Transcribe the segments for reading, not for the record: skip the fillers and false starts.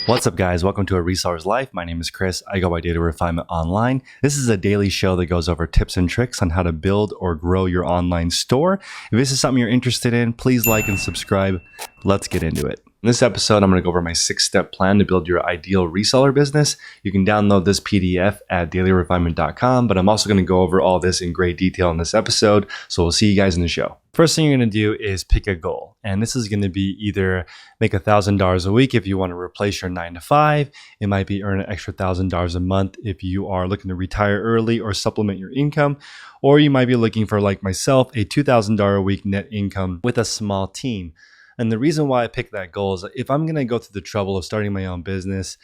What's up, guys? Welcome to A Reseller's Life. My name is Chris. I go by Data Refinement Online. This is a daily show that goes over tips and tricks on how to build or grow your online store. If this is something you're interested in, please like and subscribe. Let's get into it. In this episode, I'm going to go over my 6-step plan to build your ideal reseller business. You can download this PDF at dailyrefinement.com, but I'm also going to go over all this in great detail in this episode. So we'll see you guys in the show. First thing you're going to do is pick a goal. And this is going to be either make $1,000 a week if you want to replace your 9-to-5. It might be earn an extra $1,000 a month if you are looking to retire early or supplement your income. Or you might be looking for, like myself, a $2,000 a week net income with a small team. And the reason why I picked that goal is if I'm going to go through the trouble of starting my own business,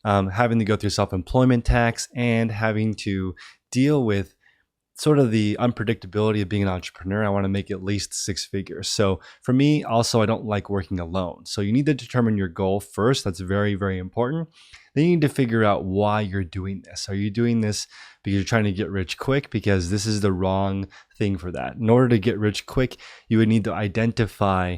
having to go through self-employment tax and having to deal with sort of the unpredictability of being an entrepreneur, I want to make at least 6 figures. So for me, also, I don't like working alone. So you need to determine your goal first. That's very, very important. Then you need to figure out why you're doing this. Are you doing this because you're trying to get rich quick? Because this is the wrong thing for that. In order to get rich quick, you would need to identify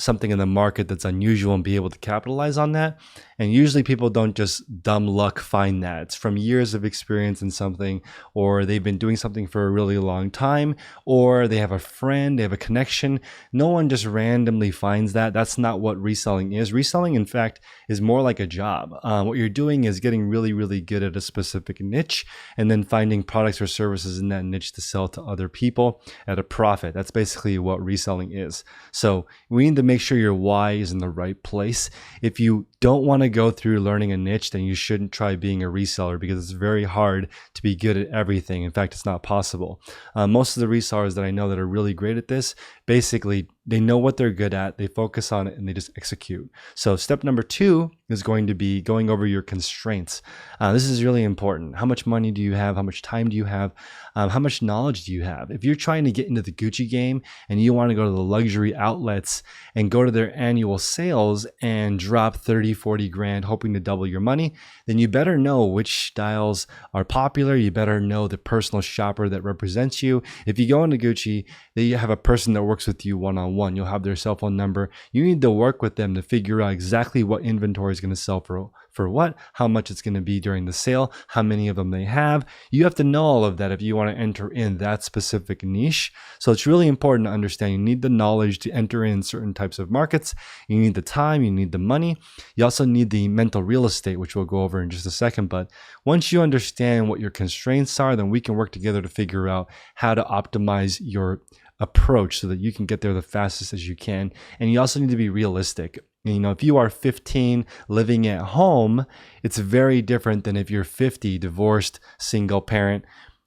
something in the market that's unusual and be able to capitalize on that. And usually people don't just dumb luck find that. It's from years of experience in something, or they've been doing something for a really long time, or they have a friend, they have a connection. No one just randomly finds that. That's not what reselling is. Reselling, in fact, is more like a job. What you're doing is getting really, really good at a specific niche and then finding products or services in that niche to sell to other people at a profit. That's basically what reselling is. So we need to make sure your why is in the right place. If you don't want to go through learning a niche, then you shouldn't try being a reseller because it's very hard to be good at everything. In fact, it's not possible. Most of the resellers that I know that are really great at this, basically, they know what they're good at, they focus on it, and they just execute. So step number 2 is going to be going over your constraints. This is really important. How much money do you have? How much time do you have? How much knowledge do you have? If you're trying to get into the Gucci game and you want to go to the luxury outlets and go to their annual sales and drop 30, 40 grand hoping to double your money, then you better know which styles are popular. You better know the personal shopper that represents you. If you go into Gucci, they have a person that works with you one-on-one. You'll have their cell phone number. You need to work with them to figure out exactly what inventory is going to sell for what, how much it's going to be during the sale, how many of them they have. You have to know all of that if you want to enter in that specific niche. So it's really important to understand you need the knowledge to enter in certain types of markets. You need the time, you need the money. You also need the mental real estate, which we'll go over in just a second. But once you understand what your constraints are, then we can work together to figure out how to optimize your approach so that you can get there the fastest as you can. And you also need to be realistic. You know, if you are 15 living at home, it's very different than if you're 50 divorced, single parent.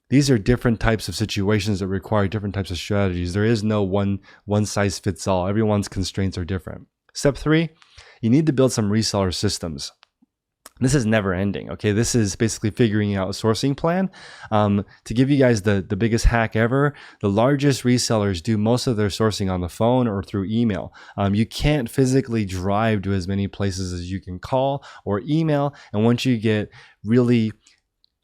These are different types of situations that require different types of strategies. There is no one size fits all. Everyone's constraints are different. Step 3, you need to build some reseller systems. This is never ending, okay? This is basically figuring out a sourcing plan. To give you guys the biggest hack ever, the largest resellers do most of their sourcing on the phone or through email. You can't physically drive to as many places as you can call or email. And once you get really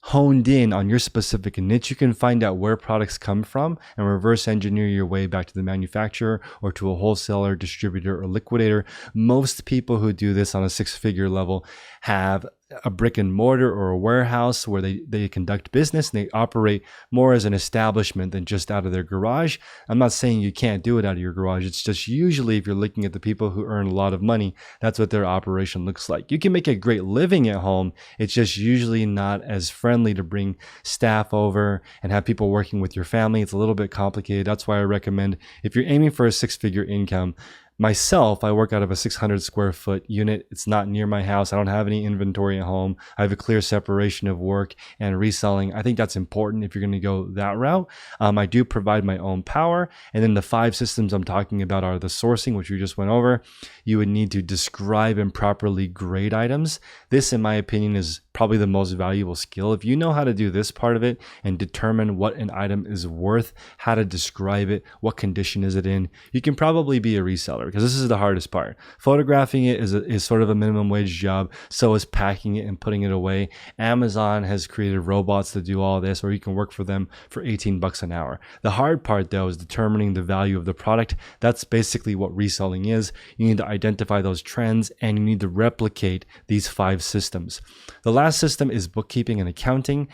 honed in on your specific niche, you can find out where products come from and reverse engineer your way back to the manufacturer or to a wholesaler, distributor, or liquidator. Most people who do this on a 6-figure level have a brick and mortar or a warehouse where they conduct business, and they operate more as an establishment than just out of their garage. I'm not saying you can't do it out of your garage. It's just usually if you're looking at the people who earn a lot of money, that's what their operation looks like. You can make a great living at home. It's just usually not as friendly to bring staff over and have people working with your family. It's a little bit complicated. That's why I recommend if you're aiming for a 6-figure income, myself, I work out of a 600 square foot unit. It's not near my house. I don't have any inventory at home. I have a clear separation of work and reselling. I think that's important if you're going to go that route. I do provide my own power. And then the 5 systems I'm talking about are the sourcing, which we just went over. You would need to describe and properly grade items. This, in my opinion, is probably the most valuable skill. If you know how to do this part of it and determine what an item is worth, how to describe it, what condition is it in, you can probably be a reseller, because this is the hardest part. Photographing it is sort of a minimum wage job. So is packing it and putting it away. Amazon has created robots to do all this, or you can work for them for 18 bucks an hour. The hard part though is determining the value of the product. That's basically what reselling is. You need to identify those trends and you need to replicate these 5 systems. The last system is bookkeeping and accounting.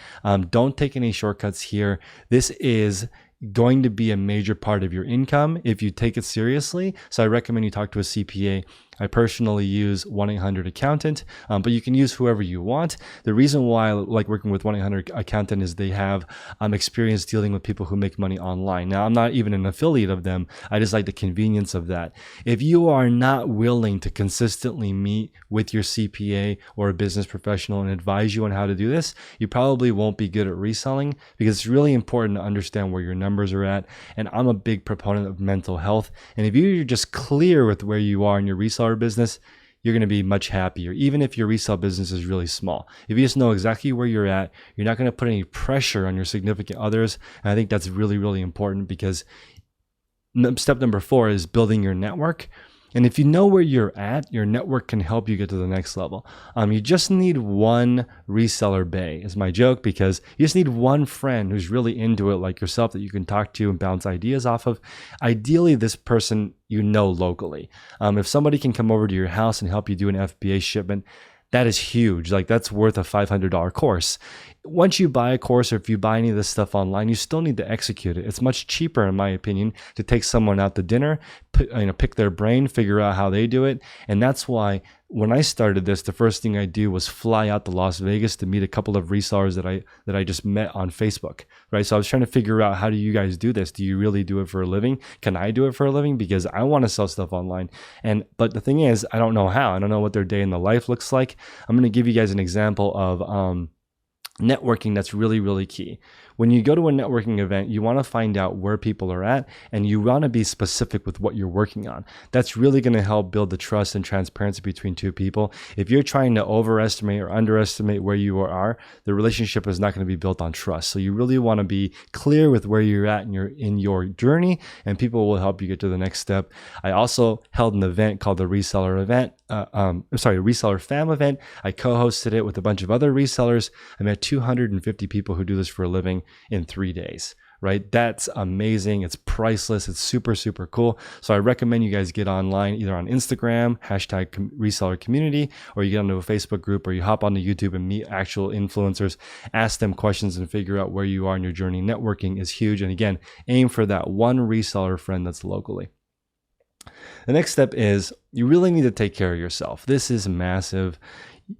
Don't take any shortcuts here. This is going to be a major part of your income if you take it seriously. So I recommend you talk to a CPA. I personally use 1-800-ACCOUNTANT, but you can use whoever you want. The reason why I like working with 1-800-ACCOUNTANT is they have experience dealing with people who make money online. Now, I'm not even an affiliate of them. I just like the convenience of that. If you are not willing to consistently meet with your CPA or a business professional and advise you on how to do this, you probably won't be good at reselling, because it's really important to understand where your numbers are at. And I'm a big proponent of mental health. And if you're just clear with where you are in your reseller business, you're going to be much happier, even if your resale business is really small. If you just know exactly where you're at, you're not going to put any pressure on your significant others. And I think that's really, really important, because step number 4 is building your network. And if you know where you're at, your network can help you get to the next level. You just need one reseller bay, is my joke, because you just need one friend who's really into it like yourself that you can talk to and bounce ideas off of. Ideally, this person you know locally. If somebody can come over to your house and help you do an FBA shipment, that is huge. Like, that's worth a $500 course. Once you buy a course, or if you buy any of this stuff online, you still need to execute it. It's much cheaper, in my opinion, to take someone out to dinner, pick their brain, figure out how they do it. And that's why when I started this, the first thing I do was fly out to Las Vegas to meet a couple of resellers that I just met on Facebook, right? So I was trying to figure out, how do you guys do this? Do you really do it for a living? Can I do it for a living? Because I want to sell stuff online. But the thing is, I don't know how. I don't know what their day in the life looks like. I'm going to give you guys an example of networking that's really, really key. When you go to a networking event, you want to find out where people are at, and you want to be specific with what you're working on. That's really going to help build the trust and transparency between two people. If you're trying to overestimate or underestimate where you are, the relationship is not going to be built on trust. So you really want to be clear with where you're at in your journey, and people will help you get to the next step. I also held an event called the Reseller Fam event. I co-hosted it with a bunch of other resellers. I met 250 people who do this for a living in 3 days, right? That's amazing. It's priceless. It's super, super cool. So I recommend you guys get online, either on Instagram, #reseller community, or you get onto a Facebook group, or you hop onto YouTube and meet actual influencers, ask them questions and figure out where you are in your journey. Networking is huge. And again, aim for that one reseller friend that's locally. The next step is you really need to take care of yourself. This is massive.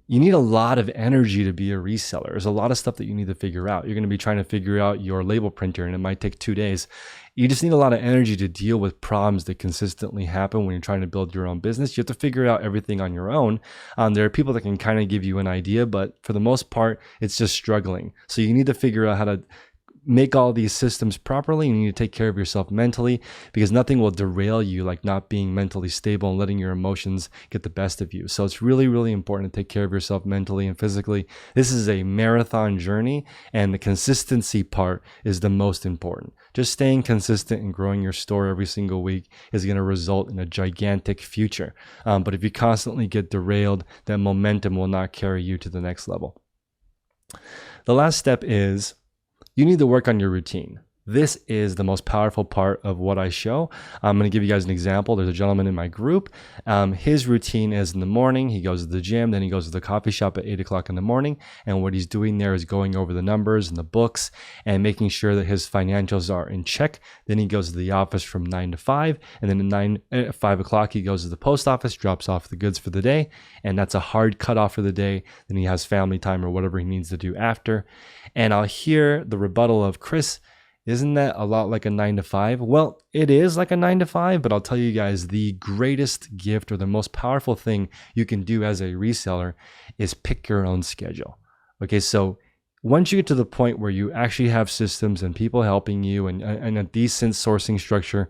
You need a lot of energy to be a reseller. There's a lot of stuff that you need to figure out. You're going to be trying to figure out your label printer, and it might take 2 days. You just need a lot of energy to deal with problems that consistently happen when you're trying to build your own business. You have to figure out everything on your own. There are people that can kind of give you an idea, but for the most part, it's just struggling. So you need to figure out how to make all these systems properly. You need to take care of yourself mentally, because nothing will derail you like not being mentally stable and letting your emotions get the best of you. So it's really, really important to take care of yourself mentally and physically. This is a marathon journey, and the consistency part is the most important. Just staying consistent and growing your store every single week is going to result in a gigantic future. But if you constantly get derailed, that momentum will not carry you to the next level. The last step is you need to work on your routine. This is the most powerful part of what I show. I'm going to give you guys an example. There's a gentleman in my group. His routine is in the morning, he goes to the gym, then he goes to the coffee shop at 8 o'clock in the morning. And what he's doing there is going over the numbers and the books and making sure that his financials are in check. Then he goes to the office from 9 to 5. And then at 5 o'clock, he goes to the post office, drops off the goods for the day. And that's a hard cutoff for the day. Then he has family time or whatever he needs to do after. And I'll hear the rebuttal of, Chris, isn't that a lot like a 9 to 5? Well, it is like a 9 to 5, but I'll tell you guys, the greatest gift or the most powerful thing you can do as a reseller is pick your own schedule. Okay, so once you get to the point where you actually have systems and people helping you and a decent sourcing structure,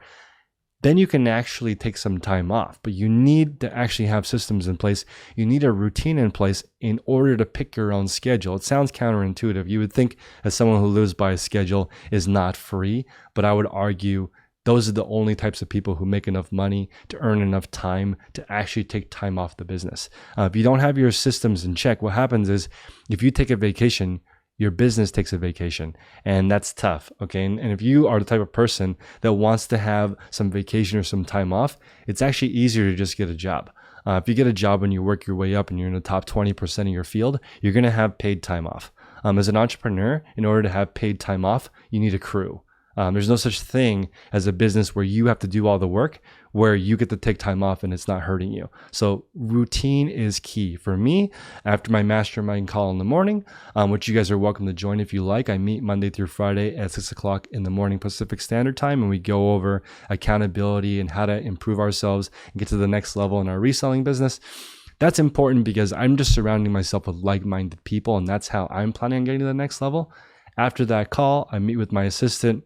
then you can actually take some time off. But you need to actually have systems in place. You need a routine in place in order to pick your own schedule. It sounds counterintuitive. You would think as someone who lives by a schedule is not free, but I would argue those are the only types of people who make enough money to earn enough time to actually take time off the business. If you don't have your systems in check, what happens is if you take a vacation, your business takes a vacation, and that's tough. Okay. And if you are the type of person that wants to have some vacation or some time off, it's actually easier to just get a job. If you get a job and you work your way up and you're in the top 20% of your field, you're going to have paid time off. As an entrepreneur, in order to have paid time off, you need a crew. There's no such thing as a business where you have to do all the work, where you get to take time off and it's not hurting you. So routine is key. For me, after my mastermind call in the morning, which you guys are welcome to join if you like, I meet Monday through Friday at 6 o'clock in the morning Pacific Standard Time, and we go over accountability and how to improve ourselves and get to the next level in our reselling business. That's important because I'm just surrounding myself with like-minded people, and that's how I'm planning on getting to the next level. After that call, I meet with my assistant.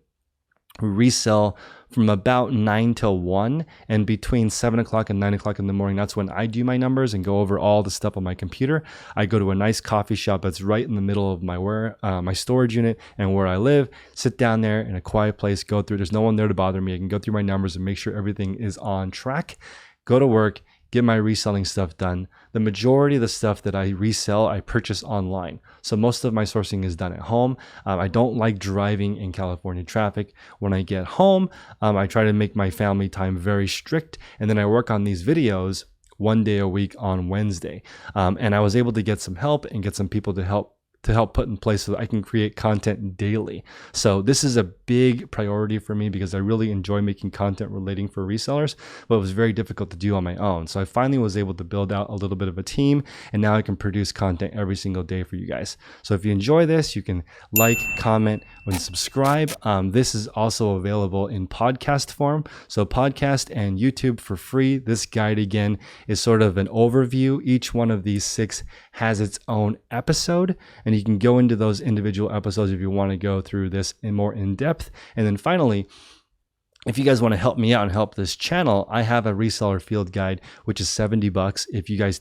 We resell from about 9 till 1, and between 7 o'clock and 9 o'clock in the morning, that's when I do my numbers and go over all the stuff on my computer. I go to a nice coffee shop that's right in the middle of my storage unit and where I live, sit down there in a quiet place, go through. There's no one there to bother me. I can go through my numbers and make sure everything is on track, go to work, get my reselling stuff done. The majority of the stuff that I resell, I purchase online. So most of my sourcing is done at home. I don't like driving in California traffic. When I get home, I try to make my family time very strict. And then I work on these videos 1 day a week on Wednesday. And I was able to get some help and get some people to help put in place so that I can create content daily. So this is a big priority for me because I really enjoy making content relating for resellers, but it was very difficult to do on my own. So I finally was able to build out a little bit of a team, and now I can produce content every single day for you guys. So if you enjoy this, you can like, comment, and subscribe. This is also available in podcast form. So podcast and YouTube for free. This guide again is sort of an overview. Each one of these 6 has its own episode, and you can go into those individual episodes if you want to go through this more in depth. And then finally, if you guys want to help me out and help this channel, I have a reseller field guide, which is $70. If you guys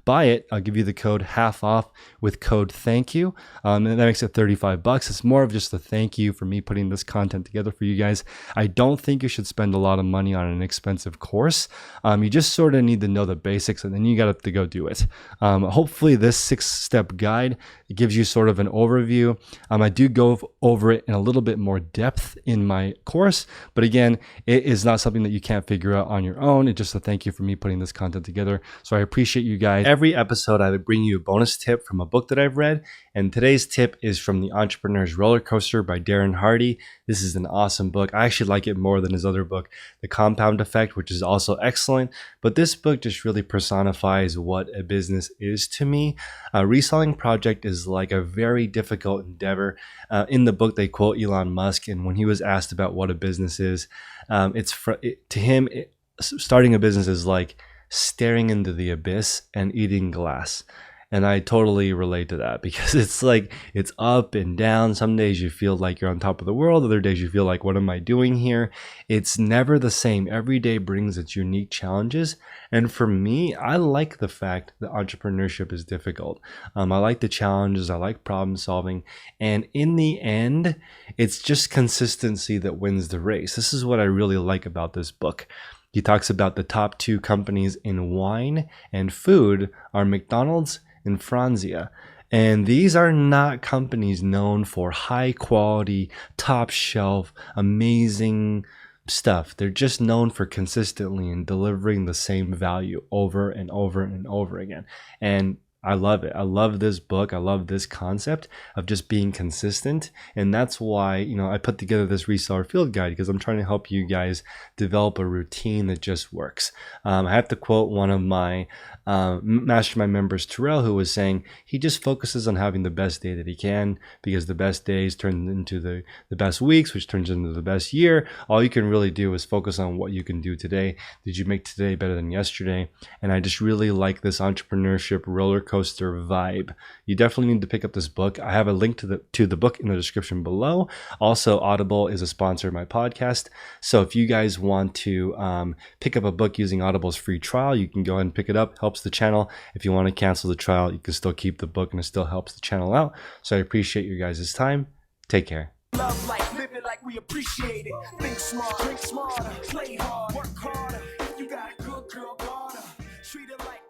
buy it, I'll give you the code half off with code thank you. And that makes it $35. It's more of just a thank you for me putting this content together for you guys. I don't think you should spend a lot of money on an expensive course. You just sort of need to know the basics, and then you got to go do it. Hopefully this 6-step guide gives you sort of an overview. I do go over it in a little bit more depth in my course, but again, it is not something that you can't figure out on your own. It's just a thank you for me putting this content together. So I appreciate you guys. Every episode, I would bring you a bonus tip from a book that I've read. And today's tip is from The Entrepreneur's Roller Coaster by Darren Hardy. This is an awesome book. I actually like it more than his other book, The Compound Effect, which is also excellent. But this book just really personifies what a business is to me. A reselling project is like a very difficult endeavor. In the book, they quote Elon Musk, and when he was asked about what a business is, to him, starting a business is like staring into the abyss and eating glass. And I totally relate to that because it's like, it's up and down. Some days you feel like you're on top of the world. Other days you feel like, what am I doing here? It's never the same. Every day brings its unique challenges. And for me, I like the fact that entrepreneurship is difficult. I like the challenges. I like problem solving. And in the end, it's just consistency that wins the race. This is what I really like about this book. He talks about the top 2 companies in wine and food are McDonald's and Franzia. And these are not companies known for high quality, top shelf, amazing stuff. They're just known for consistently and delivering the same value over and over and over again. And I love it. I love this book. I love this concept of just being consistent. And that's why, I put together this reseller field guide, because I'm trying to help you guys develop a routine that just works. I have to quote one of my mastermind members, Terrell, who was saying he just focuses on having the best day that he can, because the best days turn into the best weeks, which turns into the best year. All you can really do is focus on what you can do today. Did you make today better than yesterday? And I just really like this entrepreneurship roller coaster vibe. You definitely need to pick up this book. I have a link to the book in the description below. Also, Audible is a sponsor of my podcast. So if you guys want to pick up a book using Audible's free trial, you can go ahead and pick it up. Helps the channel. If you want to cancel the trial, you can still keep the book and it still helps the channel out. So I appreciate your guys' time. Take care. Love life, live it like we appreciate it. Think smart, drink smarter, play hard, work harder. If you got a good girl, guard her. Treat her like